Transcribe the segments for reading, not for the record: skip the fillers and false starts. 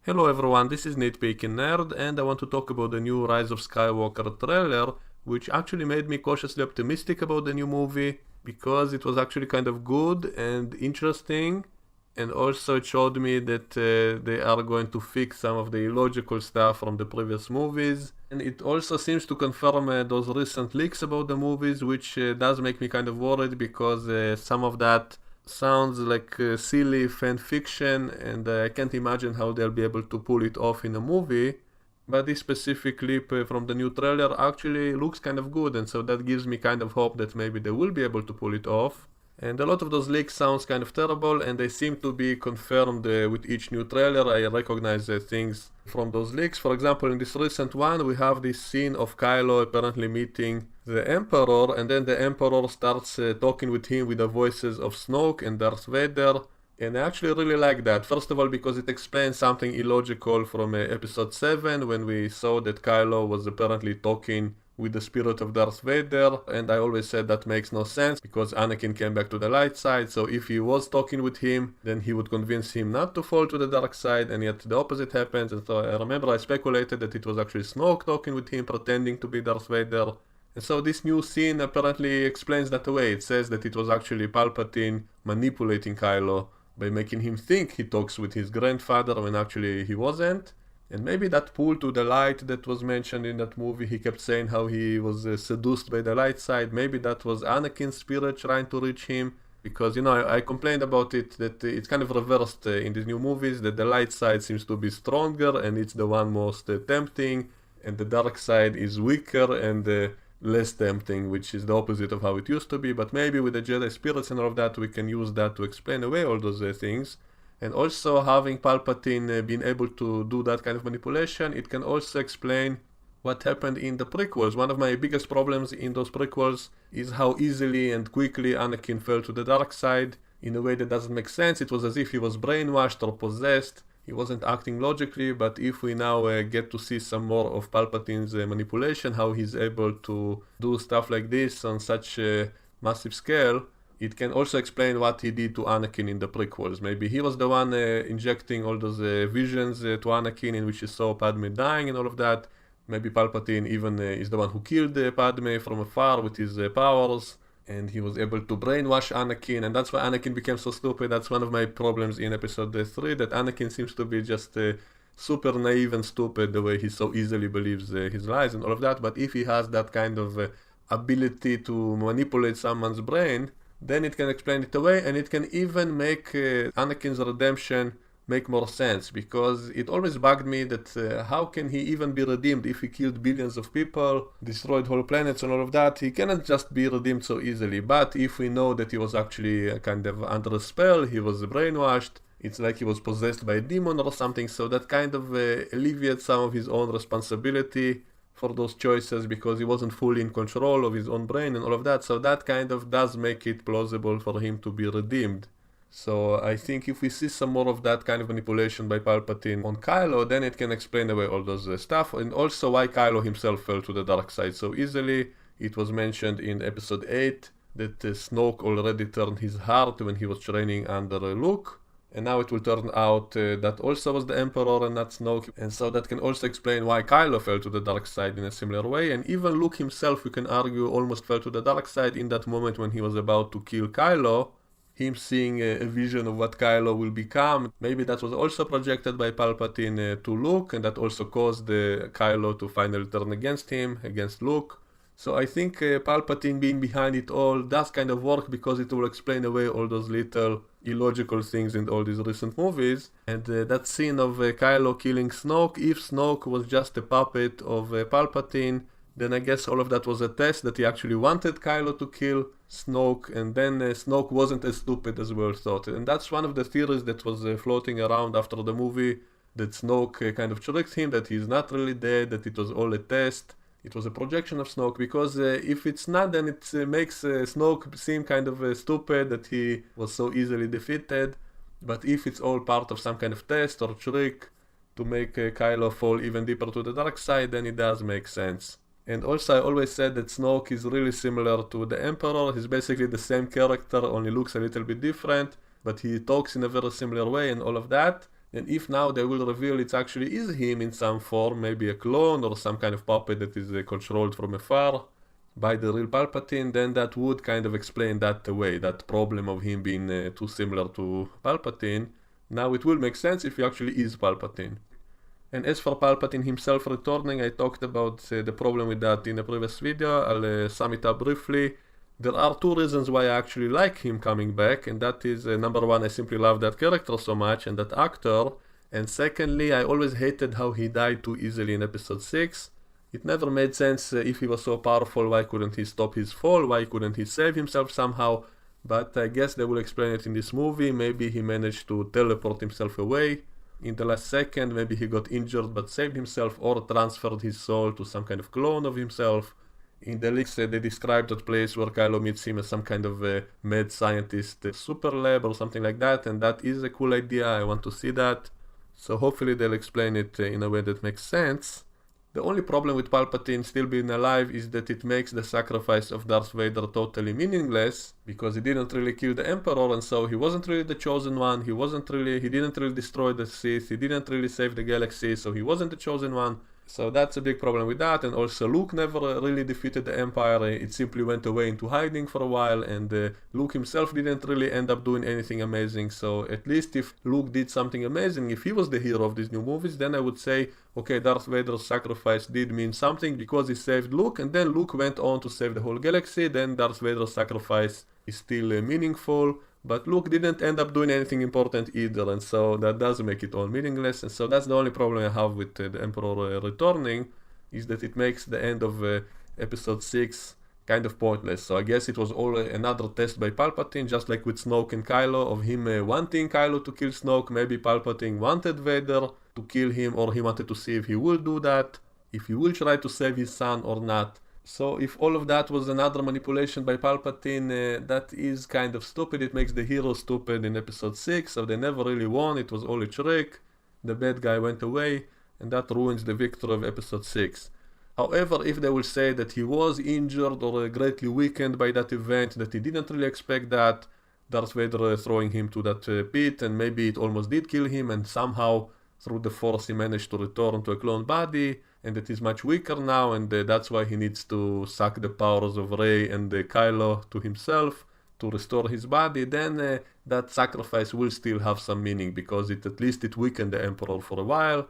Hello everyone, this is Nitpicking Nerd, and I want to talk about the new Rise of Skywalker trailer, which actually made me cautiously optimistic about the new movie, because it was actually kind of good and interesting, and also it showed me that they are going to fix some of the illogical stuff from the previous movies. And it also seems to confirm those recent leaks about the movies, which does make me kind of worried, because some of that sounds like silly fan fiction, and I can't imagine how they'll be able to pull it off in a movie. But this specific clip from the new trailer actually looks kind of good, and so that gives me kind of hope that maybe they will be able to pull it off. And a lot of those leaks sounds kind of terrible, and they seem to be confirmed with each new trailer. I recognize things from those leaks. For example, in this recent one, we have this scene of Kylo apparently meeting the Emperor, and then the Emperor starts talking with him with the voices of Snoke and Darth Vader. And I actually really like that. First of all, because it explains something illogical from episode 7, when we saw that Kylo was apparently talking with the spirit of Darth Vader, and I always said that makes no sense because Anakin came back to the light side, so if he was talking with him, then he would convince him not to fall to the dark side, and yet the opposite happens. And so I remember I speculated that it was actually Snoke talking with him, pretending to be Darth Vader. And so this new scene apparently explains that away. It says that it was actually Palpatine manipulating Kylo by making him think he talks with his grandfather when actually he wasn't. And maybe that pull to the light that was mentioned in that movie, he kept saying how he was seduced by the light side. Maybe that was Anakin's spirit trying to reach him. Because, I complained about it, that it's kind of reversed in these new movies, that the light side seems to be stronger and it's the one most tempting, and the dark side is weaker and less tempting, which is the opposite of how it used to be. But maybe with the Jedi spirits and all of that, we can use that to explain away all those things. And also having Palpatine been able to do that kind of manipulation, it can also explain what happened in the prequels. One of my biggest problems in those prequels is how easily and quickly Anakin fell to the dark side in a way that doesn't make sense. It was as if he was brainwashed or possessed. He wasn't acting logically, but if we now get to see some more of Palpatine's manipulation, how he's able to do stuff like this on such a massive scale, it can also explain what he did to Anakin in the prequels. Maybe he was the one injecting all those visions to Anakin in which he saw Padme dying and all of that. Maybe Palpatine even is the one who killed Padme from afar with his powers, and he was able to brainwash Anakin, and that's why Anakin became so stupid. That's one of my problems in episode 3, that Anakin seems to be just super naive and stupid, the way he so easily believes his lies and all of that. But if he has that kind of ability to manipulate someone's brain, then it can explain it away, and it can even make Anakin's redemption make more sense, because it always bugged me that how can he even be redeemed if he killed billions of people, destroyed whole planets and all of that. He cannot just be redeemed so easily. But if we know that he was actually kind of under a spell, he was brainwashed, it's like he was possessed by a demon or something, so that kind of alleviates some of his own responsibility for those choices, because he wasn't fully in control of his own brain and all of that. So that kind of does make it plausible for him to be redeemed. So I think if we see some more of that kind of manipulation by Palpatine on Kylo, then it can explain away all those stuff, and also why Kylo himself fell to the dark side so easily. It was mentioned in episode 8 that Snoke already turned his heart when he was training under Luke. And now it will turn out that also was the Emperor and not Snoke. And so that can also explain why Kylo fell to the dark side in a similar way. And even Luke himself, we can argue, almost fell to the dark side in that moment when he was about to kill Kylo. Him seeing a vision of what Kylo will become. Maybe that was also projected by Palpatine to Luke, and that also caused Kylo to finally turn against him, against Luke. So I think Palpatine being behind it all does kind of work, because it will explain away all those little illogical things in all these recent movies. And that scene of Kylo killing Snoke, if Snoke was just a puppet of Palpatine, then I guess all of that was a test that he actually wanted Kylo to kill Snoke, and then Snoke wasn't as stupid as we all thought. And that's one of the theories that was floating around after the movie, that Snoke kind of tricked him, that he's not really dead, that it was all a test. It was a projection of Snoke, because if it's not, then it makes Snoke seem kind of stupid, that he was so easily defeated. But if it's all part of some kind of test or trick to make Kylo fall even deeper to the dark side, then it does make sense. And also I always said that Snoke is really similar to the Emperor. He's basically the same character, only looks a little bit different, but he talks in a very similar way and all of that. And if now they will reveal it actually is him in some form, maybe a clone or some kind of puppet that is controlled from afar by the real Palpatine, then that would kind of explain that away, that problem of him being too similar to Palpatine. Now it will make sense if he actually is Palpatine. And as for Palpatine himself returning, I talked about the problem with that in a previous video. I'll sum it up briefly. There are two reasons why I actually like him coming back, and that is number one, I simply love that character so much and that actor, and secondly, I always hated how he died too easily in episode 6. It never made sense. If he was so powerful, why couldn't he stop his fall? Why couldn't he save himself somehow? But I guess they will explain it in this movie. Maybe he managed to teleport himself away in the last second, maybe he got injured but saved himself, or transferred his soul to some kind of clone of himself. In the leaks they described that place where Kylo meets him as some kind of a mad scientist super lab or something like that, and that is a cool idea. I want to see that. So hopefully they'll explain it in a way that makes sense. The only problem with Palpatine still being alive is that it makes the sacrifice of Darth Vader totally meaningless, because he didn't really kill the Emperor, and so he wasn't really the chosen one, he didn't really destroy the Sith, he didn't really save the galaxy, so he wasn't the chosen one. So that's a big problem with that, and also Luke never really defeated the Empire. It simply went away into hiding for a while, and Luke himself didn't really end up doing anything amazing. So at least if Luke did something amazing, if he was the hero of these new movies, then I would say, okay, Darth Vader's sacrifice did mean something because he saved Luke, and then Luke went on to save the whole galaxy, then Darth Vader's sacrifice is still meaningful. But Luke didn't end up doing anything important either, and so that does make it all meaningless. And so that's the only problem I have with the Emperor returning, is that it makes the end of episode 6 kind of pointless. So I guess it was all another test by Palpatine, just like with Snoke and Kylo, of him wanting Kylo to kill Snoke. Maybe Palpatine wanted Vader to kill him, or he wanted to see if he will do that, if he will try to save his son or not. So if all of that was another manipulation by Palpatine, that is kind of stupid. It makes the hero stupid in episode 6, so they never really won. It was all a trick. The bad guy went away, and that ruins the victory of episode 6. However, if they will say that he was injured or greatly weakened by that event, that he didn't really expect that, Darth Vader throwing him to that pit, and maybe it almost did kill him, and somehow through the Force he managed to return to a clone body, and that he's much weaker now, and that's why he needs to suck the powers of Rey and Kylo to himself to restore his body, then that sacrifice will still have some meaning, because at least it weakened the Emperor for a while.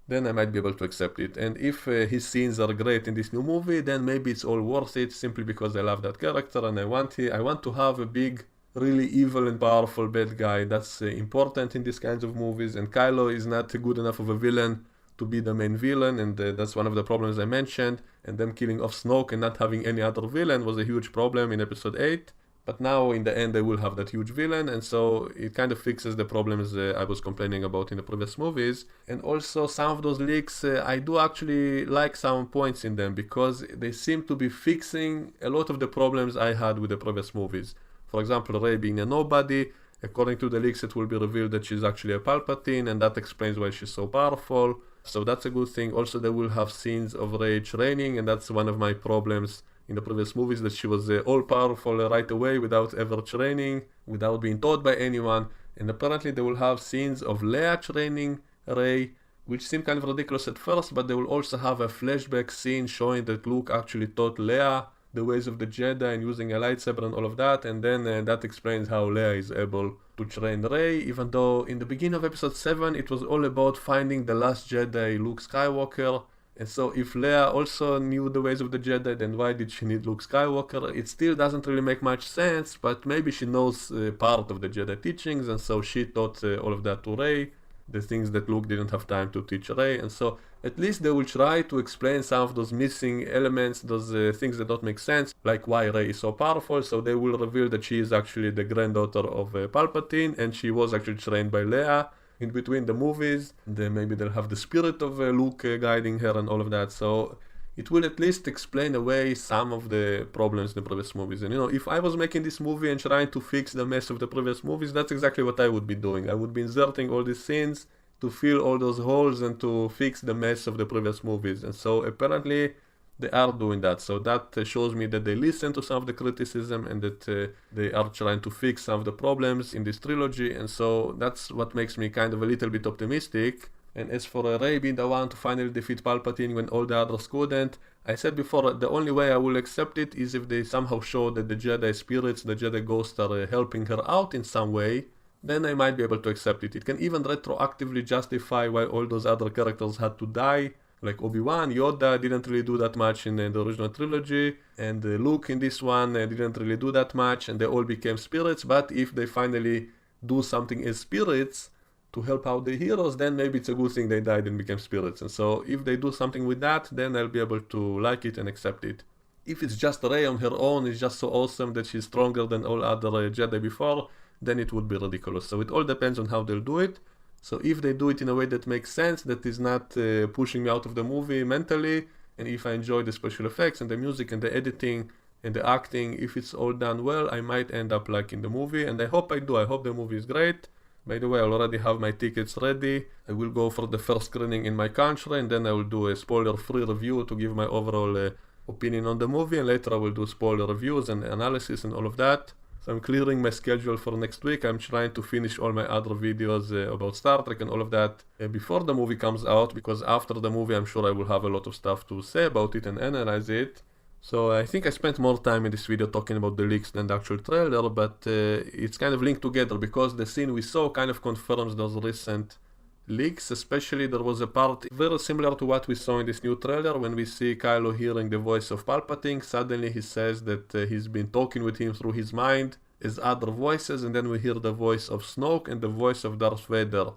Then I might be able to accept it. And if his scenes are great in this new movie, then maybe it's all worth it, simply because I love that character, and I want to have a big, really evil and powerful bad guy. That's important in these kinds of movies, and Kylo is not good enough of a villain to be the main villain, and that's one of the problems I mentioned. And them killing off Snoke and not having any other villain was a huge problem in episode 8. But now in the end they will have that huge villain, and so it kind of fixes the problems I was complaining about in the previous movies. And also some of those leaks, I do actually like some points in them, because they seem to be fixing a lot of the problems I had with the previous movies. For example, Rey being a nobody. According to the leaks, it will be revealed that she's actually a Palpatine, and that explains why she's so powerful. So that's a good thing. Also, they will have scenes of Rey training, and that's one of my problems in the previous movies, that she was all-powerful right away without ever training, without being taught by anyone. And apparently they will have scenes of Leia training Rey, which seemed kind of ridiculous at first, but they will also have a flashback scene showing that Luke actually taught Leia the ways of the Jedi and using a lightsaber and all of that, and then that explains how Leia is able to train Rey, even though in the beginning of episode 7 it was all about finding the last Jedi, Luke Skywalker. And so if Leia also knew the ways of the Jedi, then why did she need Luke Skywalker? It still doesn't really make much sense, but maybe she knows part of the Jedi teachings, and so she taught all of that to Rey, the things that Luke didn't have time to teach Rey. And so at least they will try to explain some of those missing elements, those things that don't make sense, like why Rey is so powerful. So they will reveal that she is actually the granddaughter of Palpatine, and she was actually trained by Leia in between the movies. Then maybe they'll have the spirit of Luke guiding her and all of that. So it will at least explain away some of the problems in the previous movies. And if I was making this movie and trying to fix the mess of the previous movies, that's exactly what I would be doing. I would be inserting all these scenes to fill all those holes and to fix the mess of the previous movies. And so apparently they are doing that. So that shows me that they listen to some of the criticism and that they are trying to fix some of the problems in this trilogy. And so that's what makes me kind of a little bit optimistic. And as for Rey being the one to finally defeat Palpatine when all the others couldn't, I said before, the only way I will accept it is if they somehow show that the Jedi spirits, the Jedi ghosts are helping her out in some way. Then I might be able to accept it. It can even retroactively justify why all those other characters had to die. Like Obi-Wan, Yoda didn't really do that much in the original trilogy, and Luke in this one didn't really do that much, and they all became spirits. But if they finally do something as spirits to help out the heroes, then maybe it's a good thing they died and became spirits. And so if they do something with that, then I'll be able to like it and accept it. If it's just Rey on her own, it's just so awesome that she's stronger than all other Jedi before, then it would be ridiculous. So it all depends on how they'll do it. So if they do it in a way that makes sense, that is not pushing me out of the movie mentally, and if I enjoy the special effects and the music and the editing and the acting, if it's all done well, I might end up liking the movie, and I hope I do. I hope the movie is great. By the way, I already have my tickets ready. I will go for the first screening in my country, and then I will do a spoiler-free review to give my overall opinion on the movie, and later I will do spoiler reviews and analysis and all of that. So I'm clearing my schedule for next week. I'm trying to finish all my other videos about Star Trek and all of that before the movie comes out, because after the movie I'm sure I will have a lot of stuff to say about it and analyze it. So I think I spent more time in this video talking about the leaks than the actual trailer, but it's kind of linked together because the scene we saw kind of confirms those recent leaks. Especially there was a part very similar to what we saw in this new trailer when we see Kylo hearing the voice of Palpatine. Suddenly he says that he's been talking with him through his mind as other voices, and then we hear the voice of Snoke and the voice of Darth Vader,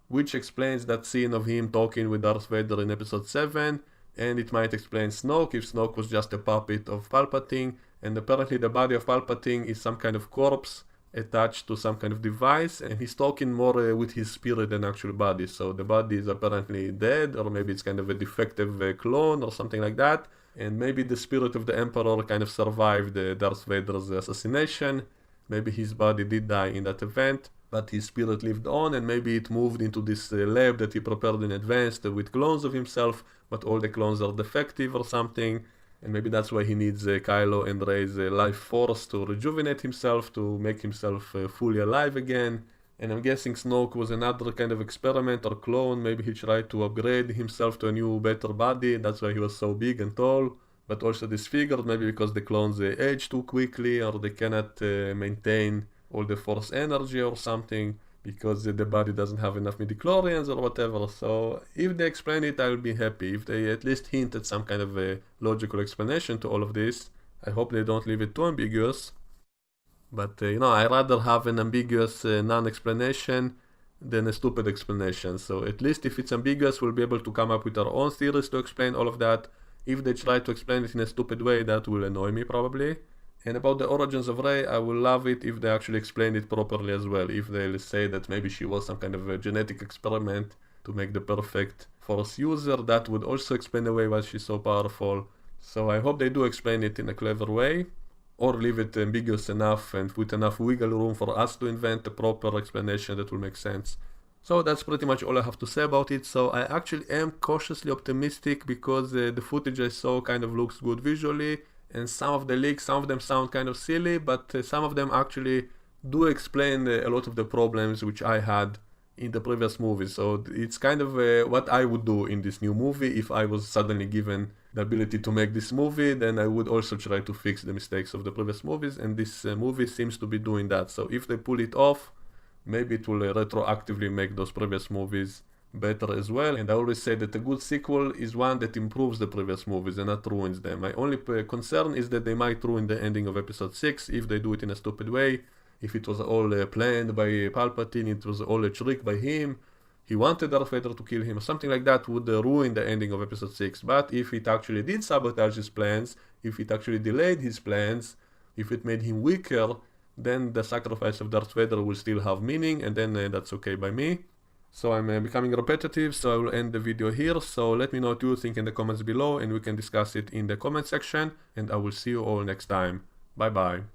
which explains that scene of him talking with Darth Vader in episode 7, and it might explain Snoke if Snoke was just a puppet of Palpatine, and apparently the body of Palpatine is some kind of corpse attached to some kind of device, and he's talking more with his spirit than actual body. So the body is apparently dead, or maybe it's kind of a defective clone or something like that, and maybe the spirit of the Emperor kind of survived Darth Vader's assassination. Maybe his body did die in that event, but his spirit lived on, and maybe it moved into this lab that he prepared in advance with clones of himself, but all the clones are defective or something. And maybe that's why he needs Kylo and Rey's life force to rejuvenate himself, to make himself fully alive again. And I'm guessing Snoke was another kind of experiment or clone. Maybe he tried to upgrade himself to a new, better body. That's why he was so big and tall, but also disfigured, maybe because the clones age too quickly, or they cannot maintain all the force energy or something, because the body doesn't have enough midichlorians or whatever. So if they explain it, I'll be happy. If they at least hint at some kind of a logical explanation to all of this, I hope they don't leave it too ambiguous. But I'd rather have an ambiguous non-explanation than a stupid explanation. So at least if it's ambiguous, we'll be able to come up with our own theories to explain all of that. If they try to explain it in a stupid way, that will annoy me probably. And about the origins of Rey, I will love it if they actually explain it properly as well. If they'll say that maybe she was some kind of a genetic experiment to make the perfect Force user, that would also explain away why she's so powerful. So I hope they do explain it in a clever way, or leave it ambiguous enough and with enough wiggle room for us to invent a proper explanation that will make sense. So that's pretty much all I have to say about it. So I actually am cautiously optimistic because the footage I saw kind of looks good visually. And some of the leaks, some of them sound kind of silly, but some of them actually do explain a lot of the problems which I had in the previous movie. So it's kind of what I would do in this new movie. If I was suddenly given the ability to make this movie, then I would also try to fix the mistakes of the previous movies, and this movie seems to be doing that. So if they pull it off, maybe it will retroactively make those previous movies better as well. And I always say that a good sequel is one that improves the previous movies and not ruins them. My only concern is that they might ruin the ending of episode 6 if they do it in a stupid way. If it was all planned by Palpatine, it was all a trick by him, he wanted Darth Vader to kill him, or something like that would ruin the ending of episode 6. But if it actually did sabotage his plans, if it actually delayed his plans, if it made him weaker, then the sacrifice of Darth Vader will still have meaning, and then that's okay by me. So I'm becoming repetitive, so I will end the video here. So let me know what you think in the comments below, and we can discuss it in the comment section, and I will see you all next time. Bye bye.